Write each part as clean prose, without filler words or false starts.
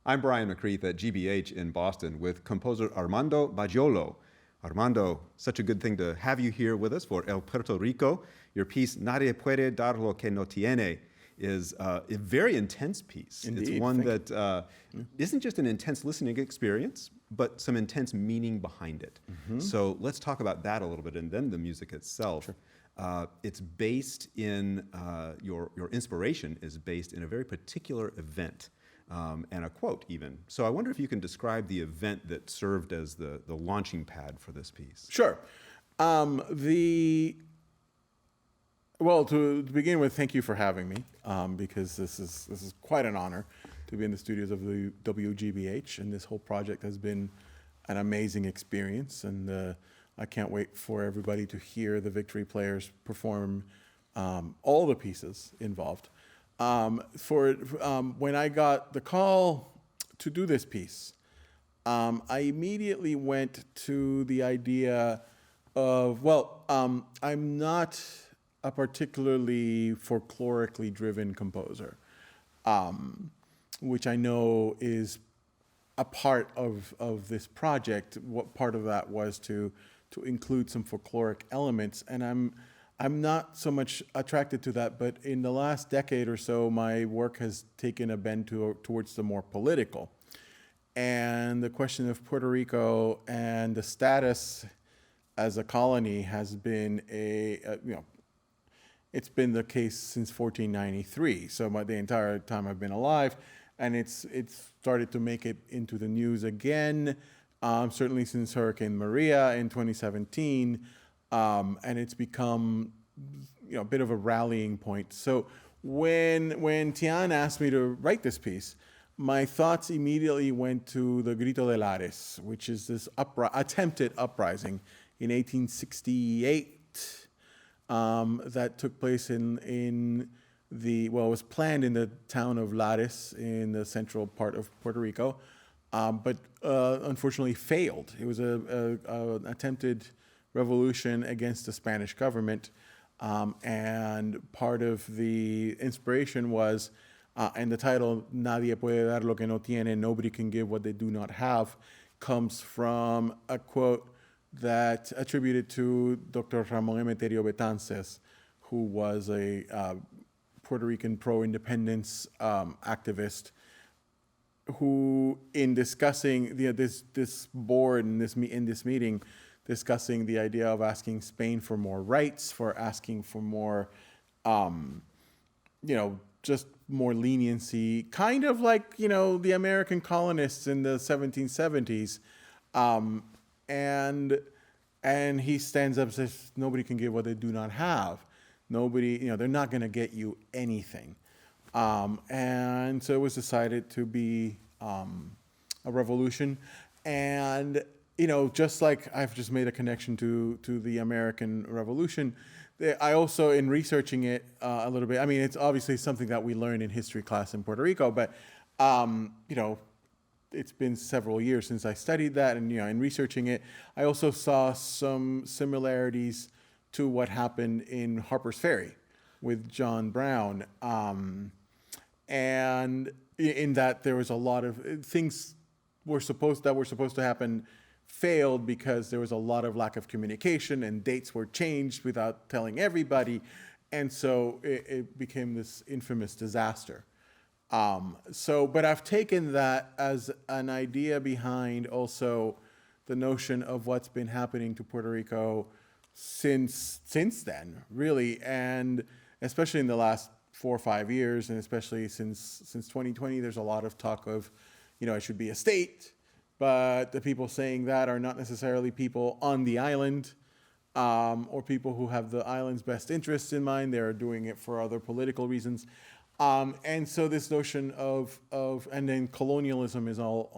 I'm Brian McCreath at GBH in Boston with composer Armando Bayolo. Armando, such a good thing to have you here with us for El Puerto Rico. Your piece, Nadie Puede dar lo que no tiene, is a very intense piece. Indeed, it's one that isn't just an intense listening experience, but some intense meaning behind it. So let's talk about that a little bit, and then the music itself. Sure. It's based in, your inspiration is based in a very particular event. And a quote even. So I wonder if you can describe the event that served as the launching pad for this piece. Sure. Well, to begin with, thank you for having me, because this is quite an honor to be in the studios of the WGBH, and this whole project has been an amazing experience, and I can't wait for everybody to hear the Victory Players perform all the pieces involved. When I got the call to do this piece, I immediately went to the idea of, I'm not a particularly folklorically driven composer, which I know is a part of this project. What part of that was to include some folkloric elements, and I'm not so much attracted to that, but in the last decade or so, my work has taken a bend towards the more political. And the question of Puerto Rico and the status as a colony has been it's been the case since 1493. So the entire time I've been alive, and it's started to make it into the news again, certainly since Hurricane Maria in 2017. And it's become, a bit of a rallying point. So when Tiene asked me to write this piece, my thoughts immediately went to the Grito de Lares, which is this attempted uprising in 1868 that took place it was planned in the town of Lares in the central part of Puerto Rico, but unfortunately failed. It was an attempted revolution against the Spanish government, and part of the inspiration was, and the title "Nadie Puede dar lo que no tiene," nobody can give what they do not have, comes from a quote that attributed to Dr. Ramon Emeterio Betances, who was a Puerto Rican pro-independence activist, who, in discussing this board and in this meeting, discussing the idea of asking Spain for more rights, for asking for more, just more leniency, kind of like, the American colonists in the 1770s. And he stands up and says, nobody can give what they do not have. Nobody, they're not going to get you anything. And so it was decided to be a revolution. And just like I've just made a connection to the American Revolution, I also, in researching it a little bit, it's obviously something that we learn in history class in Puerto Rico, but, it's been several years since I studied that, and, in researching it, I also saw some similarities to what happened in Harper's Ferry with John Brown. And in that there was a lot of things were supposed to happen failed because there was a lot of lack of communication, and dates were changed without telling everybody. And so it became this infamous disaster. But I've taken that as an idea behind also the notion of what's been happening to Puerto Rico since then, really, and especially in the last 4 or 5 years, and especially since 2020, there's a lot of talk of, it should be a state. But the people saying that are not necessarily people on the island, or people who have the island's best interests in mind. They're doing it for other political reasons. And so this notion of and then colonialism is all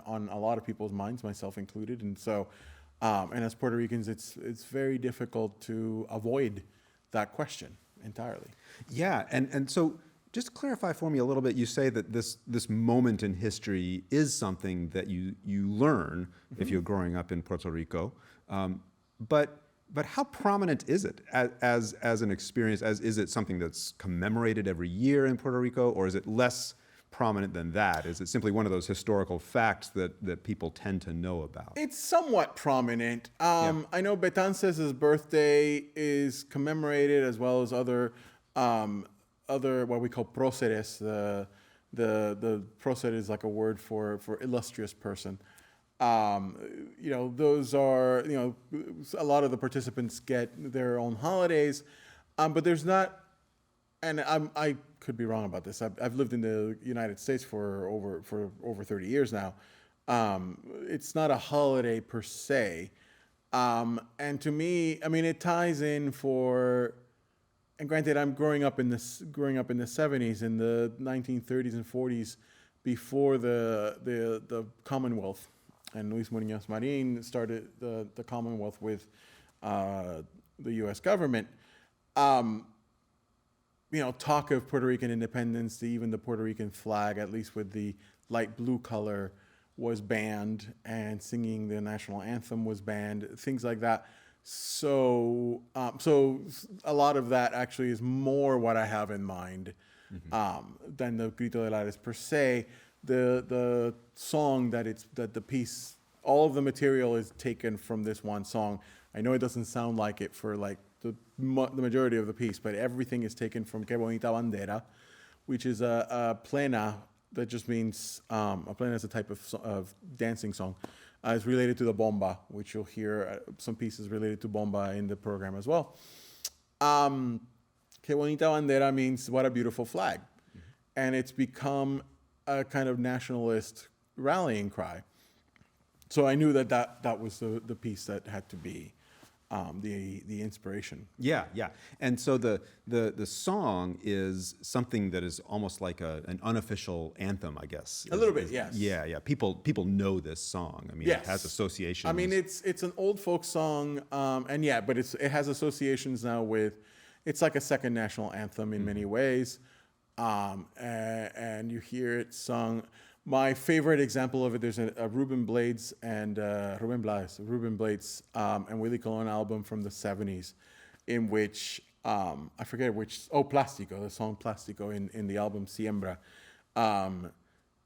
on a lot of people's minds, myself included. And so, and as Puerto Ricans, it's very difficult to avoid that question entirely. Yeah, and so just clarify for me a little bit. You say that this moment in history is something that you learn if you're growing up in Puerto Rico, but how prominent is it as an experience? Is it something that's commemorated every year in Puerto Rico, or is it less prominent than that? Is it simply one of those historical facts that people tend to know about? It's somewhat prominent. I know Betances' birthday is commemorated, as well as other what we call próceres. The prócer is like a word for illustrious person. Those are, a lot of the participants get their own holidays, but there's not, and I could be wrong about this. I've lived in the United States for over 30 years now. It's not a holiday per se. And to me, I mean, it ties in and granted, I'm growing up in the 70s, in the 1930s and 40s, before the Commonwealth, and Luis Muñoz Marín started the Commonwealth with the U.S. government. Talk of Puerto Rican independence, even the Puerto Rican flag, at least with the light blue color, was banned, and singing the national anthem was banned, things like that. So a lot of that actually is more what I have in mind than the Grito de Lares per se. The song that the piece, all of the material is taken from this one song. I know it doesn't sound like it for like the majority of the piece, but everything is taken from Que Bonita Bandera, which is a plena. That just means a plena is a type of dancing song. It's related to the bomba, which you'll hear some pieces related to bomba in the program as well. Que Bonita Bandera means what a beautiful flag. And it's become a kind of nationalist rallying cry. So I knew that was the piece that had to be the inspiration. Yeah. And so the song is something that is almost like an unofficial anthem, I guess. A little bit, yes. Yeah. People know this song. I mean, yes. It has associations. I mean, it's an old folk song, but it has associations now with. It's like a second national anthem in many ways, and you hear it sung. My favorite example of it, there's a Ruben Blades and Willie Colon album from the 70s, in which, I forget which, Plástico, the song Plástico in the album Siembra.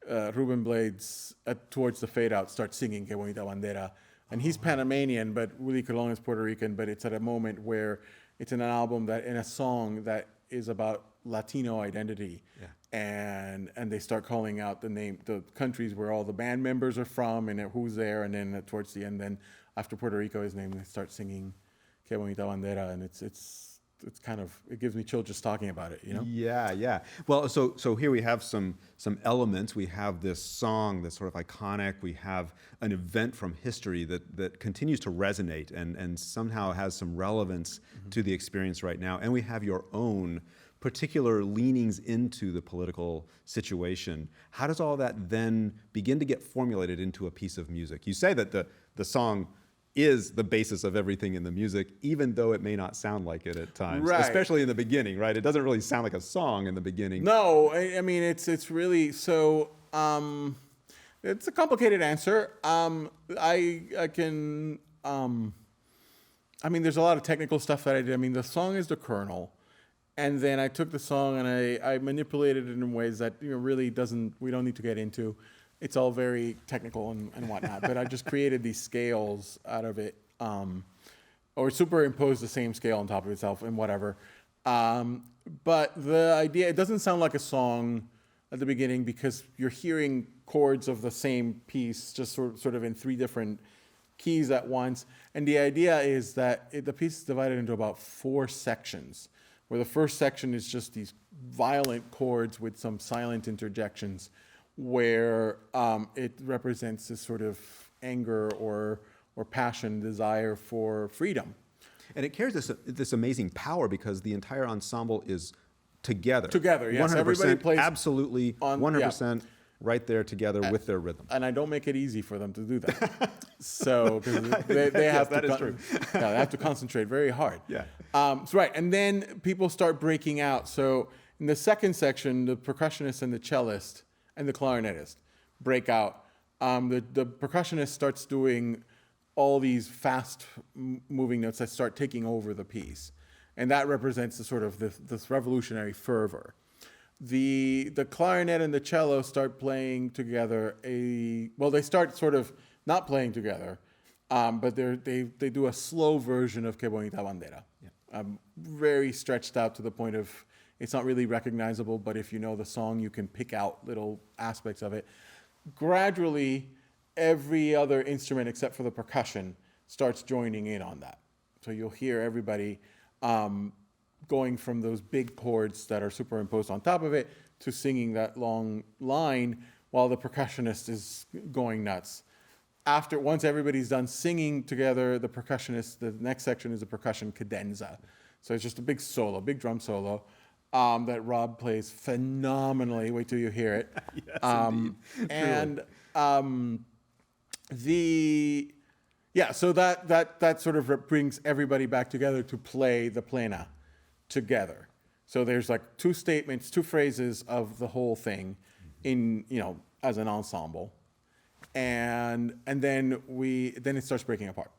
Ruben Blades, towards the fade out, starts singing Que Bonita Bandera. And he's Panamanian, but Willie Colon is Puerto Rican, but it's at a moment where it's in an album in a song that is about Latino identity. Yeah. And they start calling out the countries where all the band members are from and who's there, and then towards the end, then after Puerto Rico is named, they start singing Que Bonita Bandera, and it's kind of, it gives me chill just talking about it, Yeah. Well, so here we have some elements. We have this song that's sort of iconic. We have an event from history that continues to resonate and somehow has some relevance to the experience right now. And we have your own particular leanings into the political situation. How does all that then begin to get formulated into a piece of music? You say that the song is the basis of everything in the music, even though it may not sound like it at times, right. Especially in the beginning, right? It doesn't really sound like a song in the beginning. No, I mean, it's really, so, it's a complicated answer. I can, I mean, there's a lot of technical stuff that I did. I mean, the song is the kernel. And then I took the song and I manipulated it in ways that really we don't need to get into. It's all very technical and whatnot. But I just created these scales out of it, or superimposed the same scale on top of itself and whatever. But the idea, it doesn't sound like a song at the beginning because you're hearing chords of the same piece just sort of in three different keys at once. And the idea is that the piece is divided into about 4 sections, where the first section is just these violent chords with some silent interjections, where it represents this sort of anger or passion, desire for freedom. And it carries this amazing power because the entire ensemble is together. Together, yes. 100%, Everybody plays absolutely 100% right there together with their rhythm. And I don't make it easy for them to do that. So, because they have that is true. They have to concentrate very hard. Yeah. So right, and then people start breaking out. So in the second section, the percussionist and the cellist and the clarinetist break out. The percussionist starts doing all these fast moving notes that start taking over the piece. And that represents the sort of this revolutionary fervor. the clarinet and the cello start playing together. They start sort of not playing together, but they do a slow version of Que Bonita Bandera. Yeah. Very stretched out to the point of it's not really recognizable, but if you know the song, you can pick out little aspects of it. Gradually, every other instrument except for the percussion starts joining in on that. So you'll hear everybody going from those big chords that are superimposed on top of it to singing that long line while the percussionist is going nuts. Once everybody's done singing together, the next section is a percussion cadenza. So it's just a big solo, big drum solo that Rob plays phenomenally. Wait till you hear it. Yes, indeed. And so that sort of brings everybody back together to play the plena together. So there's like two statements, two phrases of the whole thing as an ensemble. And then it starts breaking apart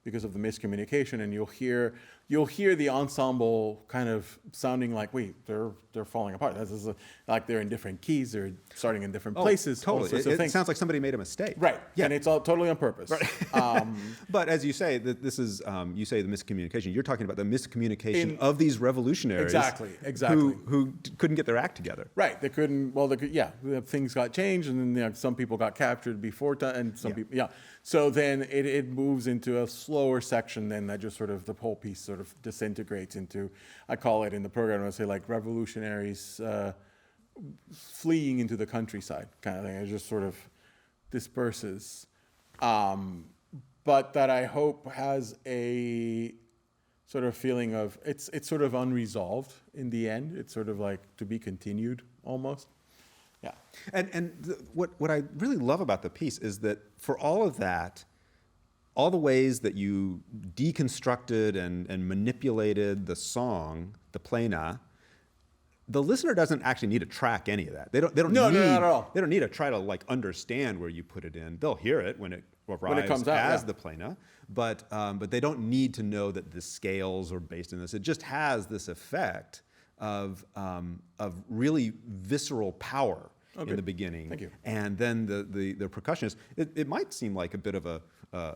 because of the miscommunication, and you'll hear the ensemble kind of sounding like, wait, they're falling apart. This is like they're in different keys, they're starting in different places. Totally, it sounds like somebody made a mistake. Right, yeah. And it's all totally on purpose. Right. But as you say, this is you say the miscommunication. You're talking about the miscommunication of these revolutionaries, exactly, who couldn't get their act together. Right, they couldn't. Well, things got changed, and then some people got captured before time, and some people, yeah. So then it moves into a slower section, then that just sort of the whole piece sort of disintegrates into, I call it in the program, I say like revolutionaries fleeing into the countryside kind of thing. It just sort of disperses. But that I hope has a sort of feeling of, it's sort of unresolved in the end. It's sort of like to be continued almost. Yeah. What I really love about the piece is that for all of that, all the ways that you deconstructed and manipulated the song, the plena, the listener doesn't actually need to track any of that. They don't No, need, not at all. They don't need to try to like understand where you put it in. They'll hear it when it arrives comes out, as yeah. the plena, but they don't need to know that the scales are based in this. It just has this effect of really visceral power in the beginning. Thank you. And then the percussionist, it might seem like a bit of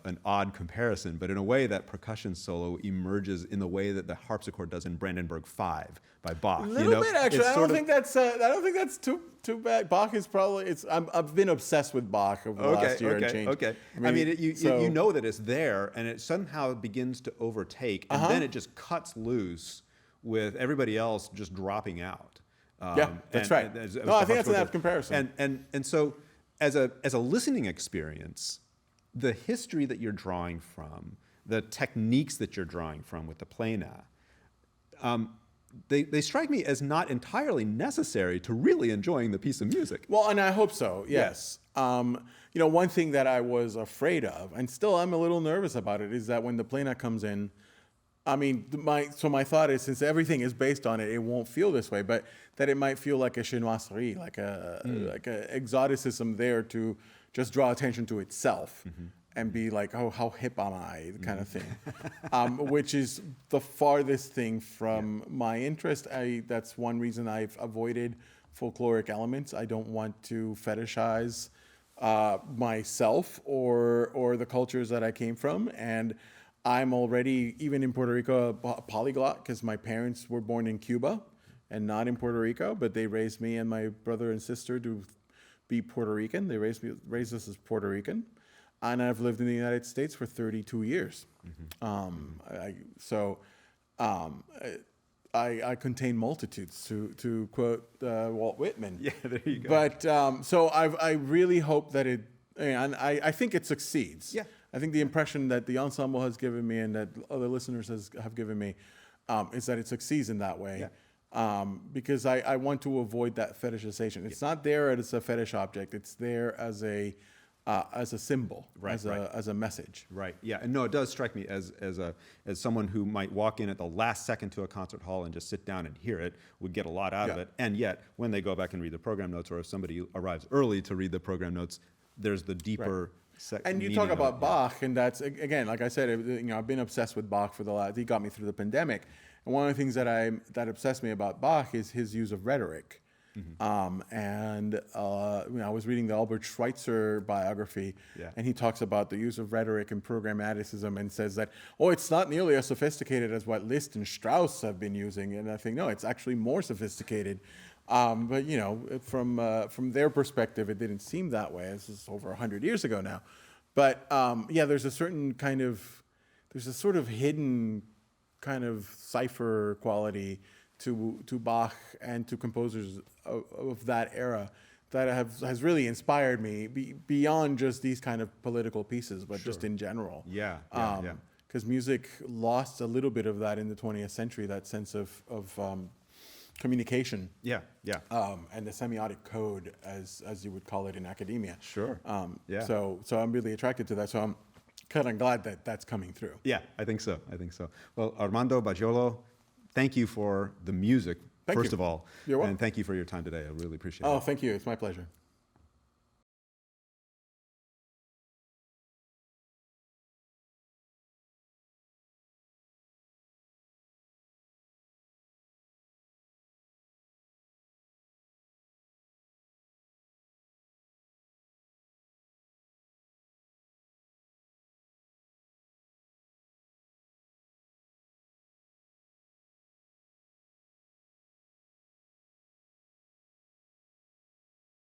an odd comparison, but in a way that percussion solo emerges in the way that the harpsichord does in Brandenburg 5 by Bach. A little bit, actually. I don't think that's too bad. Bach is probably, I've been obsessed with Bach over the last year and change. Okay. You know that it's there, and it somehow begins to overtake, and then it just cuts loose with everybody else just dropping out. That's right. I think that's an apt comparison. And so, as a listening experience, the history that you're drawing from, the techniques that you're drawing from with the plena, they strike me as not entirely necessary to really enjoying the piece of music. Well, and I hope so. Yes. One thing that I was afraid of, and still I'm a little nervous about it, is that when the plena comes in, I mean, my thought is, since everything is based on it, it won't feel this way, but that it might feel like a chinoiserie, like a exoticism there to just draw attention to itself and be like, oh, how hip am I, kind of thing, which is the farthest thing from my interest. That's one reason I've avoided folkloric elements. I don't want to fetishize myself or the cultures that I came from, and I'm already, even in Puerto Rico, a polyglot because my parents were born in Cuba and not in Puerto Rico, but they raised me and my brother and sister to be Puerto Rican. They raised us as Puerto Rican. And I've lived in the United States for 32 years. I contain multitudes, to quote Walt Whitman. Yeah, there you go. But so I really hope that and I think it succeeds. Yeah. I think the impression that the ensemble has given me and that other listeners have given me is that it succeeds in that way. Yeah. Because I want to avoid that fetishization. It's not there as a fetish object. It's there as a symbol, as a message. Right. Yeah. And no, it does strike me as someone who might walk in at the last second to a concert hall and just sit down and hear it would get a lot out of it. And yet, when they go back and read the program notes, or if somebody arrives early to read the program notes, there's the deeper. And you talk about Bach, and that's, again, like I said, I've been obsessed with Bach he got me through the pandemic. And one of the things that obsessed me about Bach is his use of rhetoric. I was reading the Albert Schweitzer biography, Yeah. and he talks about the use of rhetoric and programmaticism and says that, it's not nearly as sophisticated as what Liszt and Strauss have been using. And I think, no, it's actually more sophisticated. But, from their perspective, it didn't seem that way. This is over 100 years ago now. But, there's a certain kind of, there's a sort of hidden kind of cipher quality to Bach and to composers of that era that has really inspired me beyond just these kind of political pieces, but just in general. Yeah. Because music lost a little bit of that in the 20th century, that sense of communication. Yeah. And the semiotic code, as you would call it in academia. Sure. So I'm really attracted to that. So I'm kind of glad that that's coming through. Yeah, I think so. Well, Armando Bayolo, thank you for the music, first of all. You're welcome. And thank you for your time today. I really appreciate it. Oh, thank you. It's my pleasure.